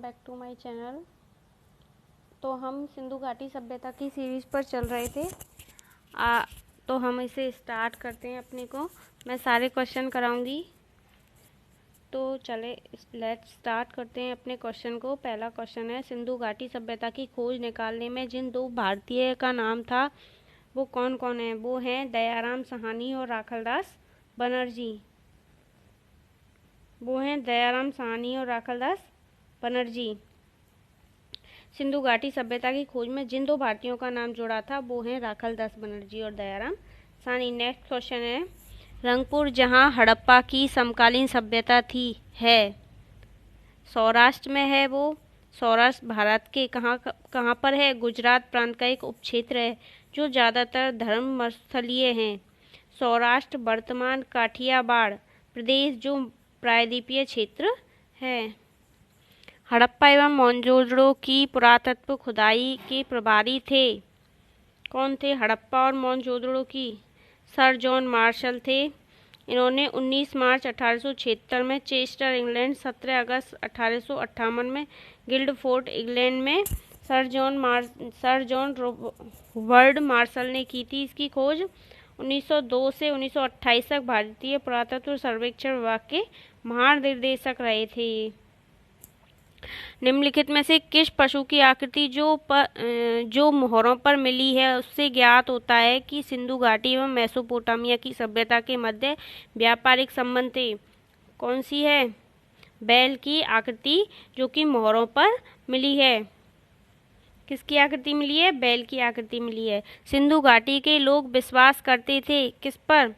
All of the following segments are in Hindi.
Back to my channel. तो हम सिंधु घाटी सभ्यता की सीरीज़ पर चल रहे थे। तो हम इसे स्टार्ट करते हैं अपने को। मैं सारे क्वेश्चन कराऊंगी, तो चले लेट्स स्टार्ट करते हैं अपने क्वेश्चन को। पहला क्वेश्चन है, सिंधु घाटी सभ्यता की खोज निकालने में जिन दो भारतीय का नाम था वो कौन कौन है? वो हैं दयाराम साहनी और राखलदास बनर्जी। वो हैं दयाराम साहनी और राखलदास बनर्जी। सिंधु घाटी सभ्यता की खोज में जिन दो भारतीयों का नाम जुड़ा था वो हैं राखलदास बनर्जी और दयाराम साहनी। नेक्स्ट क्वेश्चन है, रंगपुर जहां हड़प्पा की समकालीन सभ्यता थी है सौराष्ट्र में है। वो सौराष्ट्र भारत के कहाँ पर है? गुजरात प्रांत का एक उपक्षेत्र है जो ज़्यादातर धर्म स्थलीय हैं। सौराष्ट्र वर्तमान काठियावाड़ प्रदेश जो प्रायद्वीपीय क्षेत्र है। हड़प्पा एवं मोहनजोदड़ो की पुरातत्व खुदाई के प्रभारी थे। कौन थे हड़प्पा और मोहनजोदड़ो की? सर जॉन मार्शल थे। इन्होंने 19 मार्च 1876 में चेस्टर इंग्लैंड, 17 अगस्त 1858 में गिल्डफोर्ड इंग्लैंड में सर जॉन रॉबर्ट मार्शल ने की थी। इसकी खोज 1902 से 1928 तक भारतीय पुरातत्व सर्वेक्षण विभाग के महानिदेशक रहे थे। निम्नलिखित में से किस पशु की आकृति जो मोहरों पर मिली है उससे ज्ञात होता है कि सिंधु घाटी एवं मेसोपोटामिया की सभ्यता के मध्य व्यापारिक संबंध थे? कौन सी है? बैल की आकृति जो कि मोहरों पर मिली है। किसकी आकृति मिली है? बैल की आकृति मिली है। सिंधु घाटी के लोग विश्वास करते थे किस पर?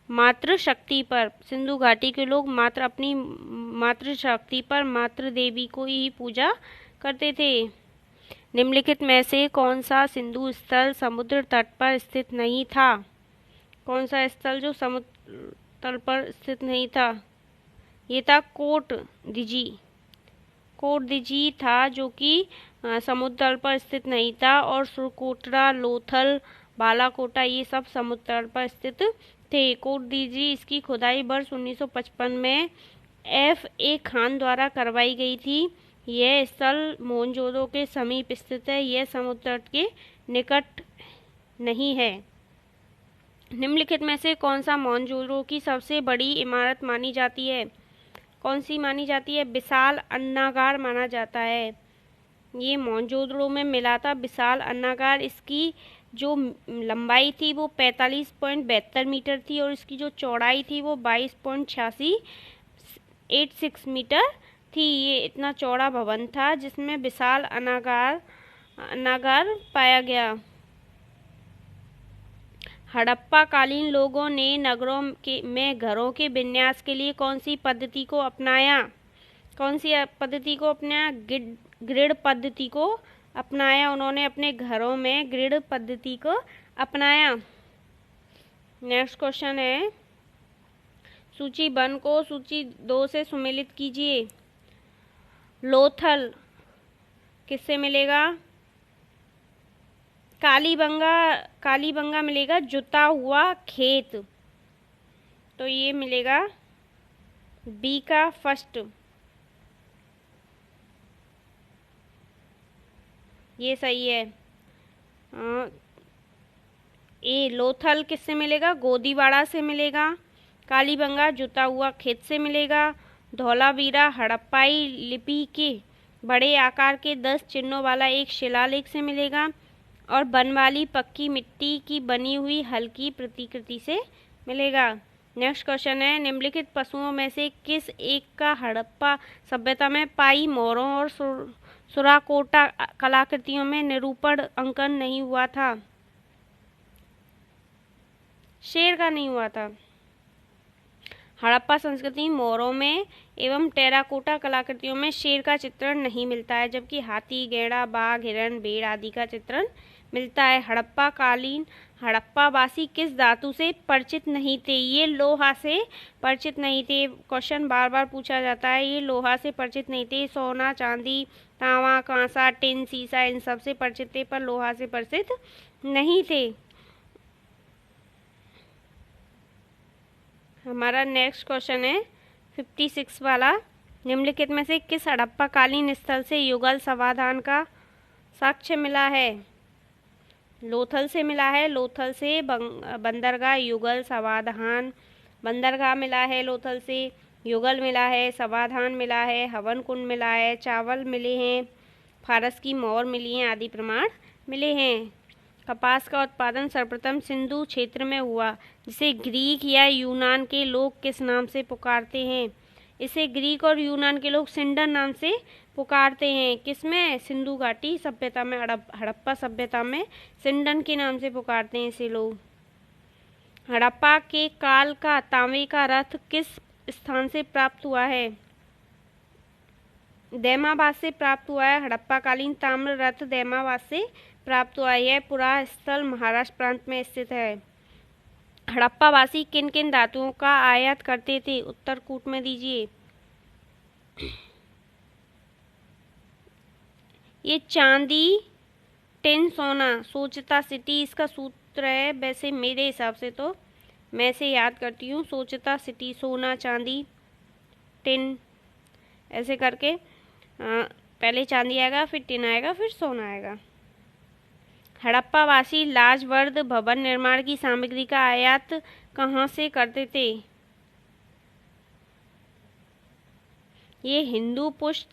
मातृशक्ति पर। सिंधु घाटी के लोग अपनी मातृशक्ति पर मातृ देवी को ही पूजा करते थे। निम्नलिखित में से कौन सा सिंधु स्थल समुद्र तट पर स्थित नहीं था? कौन सा स्थल जो समुद्र तल पर स्थित नहीं था? ये था कोट दिजी था जो कि समुद्र तल पर स्थित नहीं था। और सुरकोटरा, लोथल, बालाकोटा ये सब समुद्र तल पर स्थित थे। कोट दीजी इसकी खुदाई वर्ष 1955 में F.A. खान द्वारा करवाई गई थी। यह स्थल मोहनजोदड़ो के समीप स्थित है। यह समुद्र तट के निकट नहीं है। निम्नलिखित में से कौन सा मोहनजोदड़ो की सबसे बड़ी इमारत मानी जाती है? कौन सी मानी जाती है? विशाल अन्नागार माना जाता है। ये मोहनजोदड़ो में मिला था विशाल अन्नागार। इसकी जो लंबाई थी वो 45.72 मीटर थी और इसकी जो चौड़ाई थी वो 22.86 मीटर थी। ये इतना चौड़ा भवन था जिसमें विशाल अन्नागार पाया गया। हड़प्पा कालीन लोगों ने नगरों में घरों के विन्यास के लिए कौन सी पद्धति को अपनाया? कौन सी पद्धति को अपनाया? ग्रिड पद्धति को अपनाया। उन्होंने अपने घरों में ग्रिड पद्धति को अपनाया। नेक्स्ट क्वेश्चन है, सूची 1 को सूची 2 से सुमेलित कीजिए। लोथल किससे मिलेगा? कालीबंगा मिलेगा जुता हुआ खेत, तो ये मिलेगा बी का फर्स्ट। ये सही है। ए लोथल किससे मिलेगा? गोदीवाड़ा से मिलेगा। कालीबंगा जुता हुआ खेत से मिलेगा। धौलावीरा हड़प्पाई लिपि के बड़े आकार के 10 चिन्हों वाला एक शिलालेख से मिलेगा। और बनवाली पक्की मिट्टी की बनी हुई हल्की प्रतिकृति से मिलेगा। नेक्स्ट क्वेश्चन है, निम्नलिखित पशुओं में से किस एक का हड़प्पा सभ्यता में पाई मोहरों और सुराकोटा कलाकृतियों में निरूपण अंकन नहीं हुआ था? शेर का नहीं हुआ था। हड़प्पा संस्कृति मोहरों में एवं टेराकोटा कलाकृतियों में शेर का चित्रण नहीं मिलता है, जबकि हाथी, गैंडा, बाघ, हिरण, भेड़ आदि का चित्रण मिलता है। हड़प्पावासी किस धातु से परिचित नहीं थे? ये लोहा से परिचित नहीं थे। क्वेश्चन बार बार पूछा जाता है। ये लोहा से परिचित नहीं थे। सोना, चांदी, तांबा, कांसा, टिन, सीसा इन सब से परिचित थे, पर लोहा से परिचित नहीं थे। हमारा नेक्स्ट क्वेश्चन है 56 वाला, निम्नलिखित में से किस हड़प्पाकालीन स्थल से युगल समाधान का साक्ष्य मिला है? लोथल से मिला है, लोथल से बंदरगाह युगल समाधान, बंदरगाह मिला है लोथल से, युगल मिला है, समाधान मिला है, हवन कुंड मिला है, चावल मिले हैं, फारस की मोहर मिली हैं आदि प्रमाण मिले हैं। कपास का उत्पादन सर्वप्रथम सिंधु क्षेत्र में हुआ, जिसे ग्रीक या यूनान के लोग किस नाम से पुकारते हैं? इसे ग्रीक और यूनान के लोग सिंडन नाम से पुकारते हैं। किसमें? सिंधु घाटी सभ्यता में, हड़प्पा सभ्यता में सिंडन के नाम से पुकारते हैं इसे लोग। हड़प्पा के काल का तांबे का रथ किस स्थान से प्राप्त हुआ है? दैमाबाद से प्राप्त हुआ है। हड़प्पाकालीन ताम्र रथ दैमाबाद से प्राप्त हुआ है। यह पुरा स्थल महाराष्ट्र प्रांत में स्थित है। हड़प्पावासी किन किन धातुओं का आयात करते थे? उत्तर कूट में दीजिए। ये चांदी, टिन, सोना, सोचता सिटी इसका सूत्र है। वैसे मेरे हिसाब से तो मैं से याद करती हूँ, सोचता सिटी, सोना, चांदी, टिन, ऐसे करके पहले चांदी आएगा, फिर टिन आएगा, फिर सोना आएगा। हड़प्पावासी लाजवर्द भवन निर्माण की सामग्री का आयात कहाँ से करते थे? ये हिंदू कुश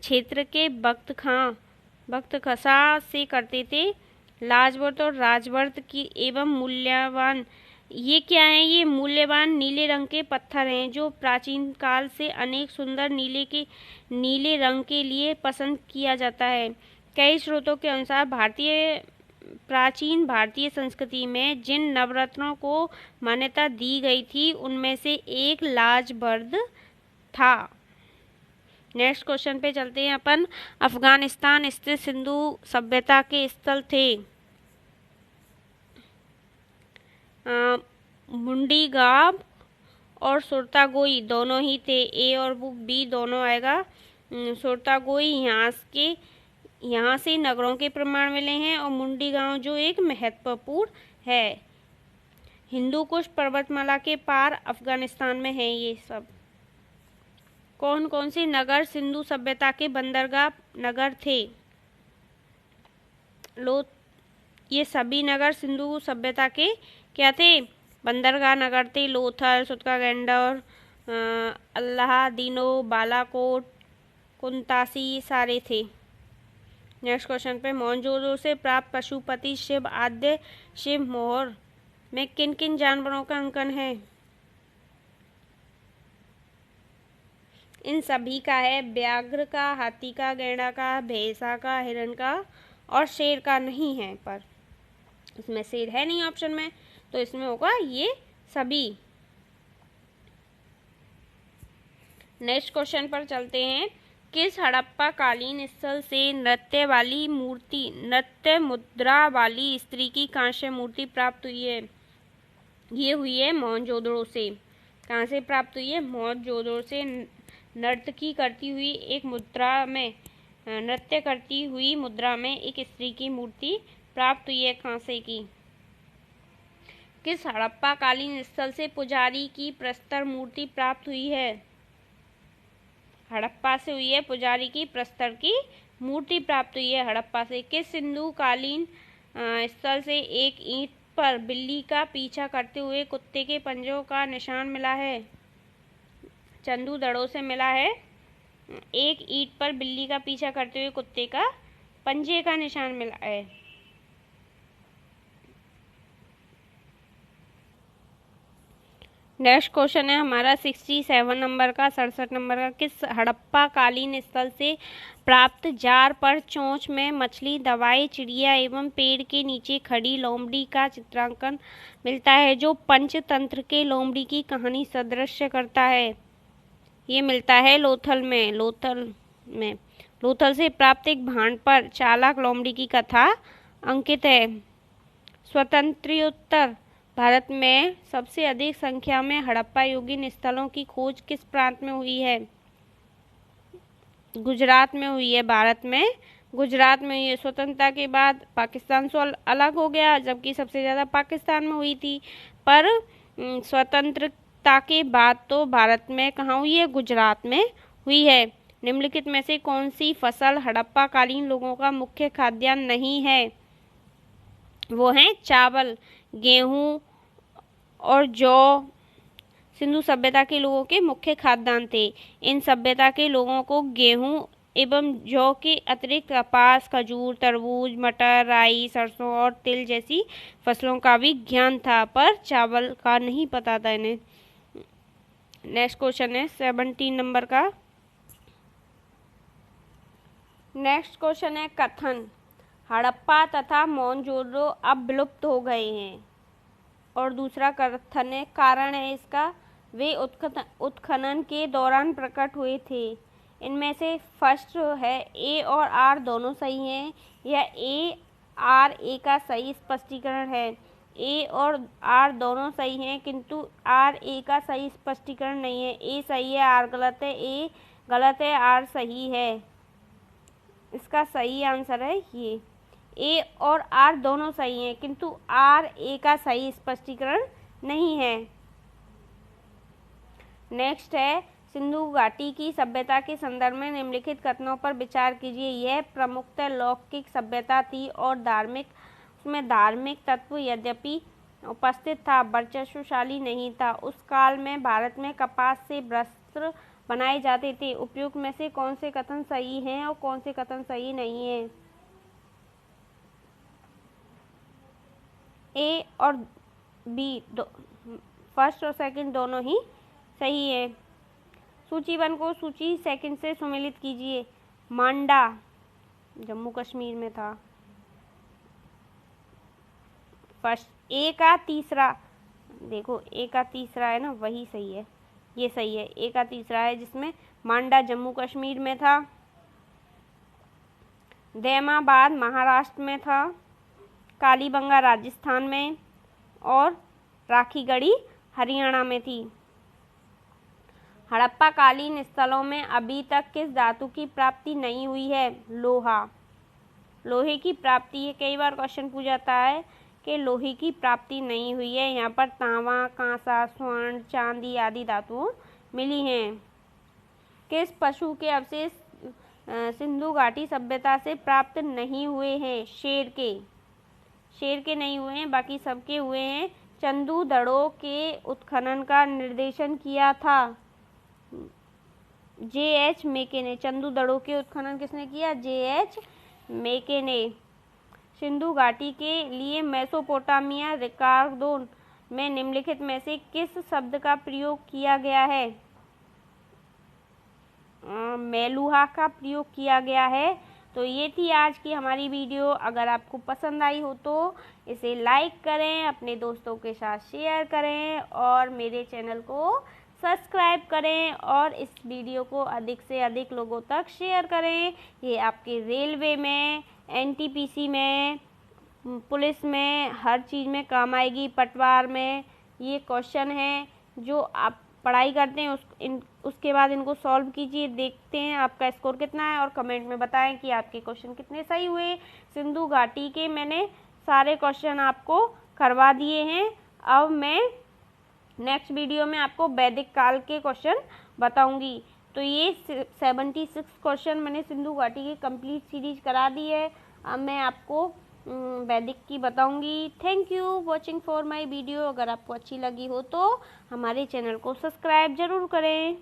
क्षेत्र के बख्तखसा से करते थे। लाजवर्द और राजवर्द की एवं मूल्यवान, ये क्या है? ये मूल्यवान नीले रंग के पत्थर हैं जो प्राचीन काल से अनेक सुंदर नीले रंग के लिए पसंद किया जाता है। कई स्रोतों के अनुसार प्राचीन भारतीय संस्कृति में जिन नवरत्नों को मान्यता दी गई थी उनमें से एक लाजवर्द था। नेक्स्ट क्वेश्चन पे चलते हैं अपन। अफगानिस्तान स्थित सिंधु सभ्यता के स्थल थे। मुंडीगांव और सुरतागोई दोनों ही थे। ए और बी दोनों आएगा। सुरतागोई यहाँ से नगरों के प्रमाण मिले हैं और मुंडीगांव जो एक महत्वपूर्ण है। हिंदू कुश पर्वतमाला के पार अफगानिस्तान में है ये सब। कौन कौन से नगर सिंधु सभ्यता के बंदरगाह नगर थे? ये सभी नगर सिंधु सभ्यता के क्या थे? बंदरगाह नगर थे। लोथल, सुतकागेंडर, अल्लादीनो, बालाकोट, कुंतासी सारे थे। नेक्स्ट क्वेश्चन पे, मोहनजोदड़ो से प्राप्त पशुपति शिव आद्य शिव मोहर में किन किन जानवरों का अंकन है? इन सभी का है। व्याघ्र का, हाथी का, गैंडा का, भैंसा का, हिरण का और शेर का नहीं है, पर इसमें शेर है नहीं ऑप्शन में, तो इसमें होगा ये सभी। नेक्स्ट क्वेश्चन पर चलते हैं। किस हड़प्पा कालीन स्थल से नृत्य मुद्रा वाली स्त्री की कांस्य मूर्ति प्राप्त हुई है? ये हुई है मोहनजोदड़ो से। कहाँ से प्राप्त हुई है? मोहनजोदड़ो से। नर्तकी करती हुई एक मुद्रा में, नृत्य करती हुई मुद्रा में एक स्त्री की मूर्ति प्राप्त हुई है कांसे की। किस हड़प्पा कालीन स्थल से पुजारी की प्रस्तर मूर्ति प्राप्त हुई है? हड़प्पा से हुई है पुजारी की प्रस्तर की मूर्ति प्राप्त हुई है हड़प्पा से। किस सिंधु कालीन स्थल से एक ईंट पर बिल्ली का पीछा करते हुए कुत्ते के पंजों का निशान मिला है? चंदू दड़ों से मिला है। एक ईंट पर बिल्ली का पीछा करते हुए कुत्ते का पंजे का निशान मिला है। नेक्स्ट क्वेश्चन है हमारा 67 नंबर का, 67 नंबर का। किस हड़प्पा कालीन स्थल से प्राप्त जार पर चोंच में मछली, दवाई, चिड़िया एवं पेड़ के नीचे खड़ी लोमड़ी का चित्रांकन मिलता है जो पंचतंत्र के लोमड़ी की कहानी सदृश्य करता है? ये मिलता है लोथल में। लोथल से प्राप्त एक भांड पर चालाक लोमड़ी की कथा अंकित है। स्वतंत्रोत्तर भारत में सबसे अधिक संख्या में हड़प्पा युगीन स्थलों की खोज किस प्रांत में हुई है? गुजरात में हुई है। भारत में गुजरात में हुई है। स्वतंत्रता के बाद पाकिस्तान से अलग हो गया, जबकि सबसे ज़्यादा पाकिस्तान में हुई थी, पर स्वतंत्रता गुप्ता के बाद तो भारत में कहाँ हुई है? गुजरात में हुई है। निम्नलिखित में से कौन सी फसल हड़प्पा कालीन लोगों का मुख्य खाद्यान्न नहीं है? वो हैं चावल, गेहूं और जौ। सिंधु सभ्यता के लोगों के मुख्य खाद्यान्न थे। इन सभ्यता के लोगों को गेहूं एवं जौ के अतिरिक्त कपास, खजूर, तरबूज, मटर, राई, सरसों और तिल जैसी फसलों का भी ज्ञान था, पर चावल का नहीं पता था इन्हें। नेक्स्ट क्वेश्चन है 17 नंबर का। नेक्स्ट क्वेश्चन है कथन। हड़प्पा तथा मोहनजोदड़ो अब विलुप्त हो गए हैं। और दूसरा कथन है कारण है इसका, वे उत्खनन के दौरान प्रकट हुए थे। इनमें से फर्स्ट है ए और आर दोनों सही हैं, या ए का सही स्पष्टीकरण है। ए और आर दोनों सही हैं, किंतु आर ए का सही स्पष्टीकरण नहीं है। ए सही है, आर गलत है, ए गलत है, आर सही है। इसका सही आंसर है ये। ए और आर दोनों सही हैं, किंतु आर ए का सही स्पष्टीकरण नहीं है। नेक्स्ट है सिंधु घाटी की सभ्यता के संदर्भ में निम्नलिखित कथनों पर विचार कीजिए। यह प्रमुखतः लौकिक सभ्यता थी और उसमें धार्मिक तत्व यद्यपि उपस्थित था, वर्चस्वशाली नहीं था। उस काल में भारत में कपास से वस्त्र बनाए जाते थे। उपयुक्त में से कौन से कथन सही हैं और कौन से कथन सही नहीं हैं? ए और बी फर्स्ट और सेकंड दोनों ही सही है। सूची 1 को सूची सेकंड से सम्मिलित कीजिए। मांडा जम्मू कश्मीर में था। फर्स्ट ए का तीसरा, देखो ए का तीसरा है ना, वही सही है, ये सही है। ए का तीसरा है जिसमें मांडा जम्मू कश्मीर में था, दैमाबाद महाराष्ट्र में था, कालीबंगा राजस्थान में और राखीगढ़ी हरियाणा में थी। हड़प्पा कालीन स्थलों में अभी तक किस धातु की प्राप्ति नहीं हुई है? लोहा। लोहे की प्राप्ति है, कई बार क्वेश्चन पूछा जाता है कि लोहे की प्राप्ति नहीं हुई है। यहाँ पर तांबा, कांसा, स्वर्ण, चांदी आदि धातुओं मिली हैं। किस पशु के अवशेष सिंधु घाटी सभ्यता से प्राप्त नहीं हुए हैं? शेर के नहीं हुए हैं, बाकी सबके हुए हैं। चंदू दड़ो के उत्खनन का निर्देशन किया था J.H. मेके ने। चंदू दड़ो के उत्खनन किसने किया? J.H. मेके ने। सिंधु घाटी के लिए मेसोपोटामिया रिकार्डो में निम्नलिखित में से किस शब्द का प्रयोग किया गया है? मेलुहा का प्रयोग किया गया है। तो ये थी आज की हमारी वीडियो। अगर आपको पसंद आई हो तो इसे लाइक करें, अपने दोस्तों के साथ शेयर करें और मेरे चैनल को सब्सक्राइब करें और इस वीडियो को अधिक से अधिक लोगों तक शेयर करें। ये आपके रेलवे में, NTPC में, पुलिस में, हर चीज़ में काम आएगी। पटवार में ये क्वेश्चन है जो आप पढ़ाई करते हैं उसके बाद इनको सॉल्व कीजिए, देखते हैं आपका स्कोर कितना है और कमेंट में बताएं कि आपके क्वेश्चन कितने सही हुए। सिंधु घाटी के मैंने सारे क्वेश्चन आपको करवा दिए हैं। अब मैं नेक्स्ट वीडियो में आपको वैदिक काल के क्वेश्चन बताऊंगी। तो ये 76 क्वेश्चन मैंने सिंधु घाटी की कंप्लीट सीरीज करा दी है। अब मैं आपको वैदिक की बताऊंगी। Thank you watching for my video. अगर आपको अच्छी लगी हो तो हमारे चैनल को सब्सक्राइब ज़रूर करें।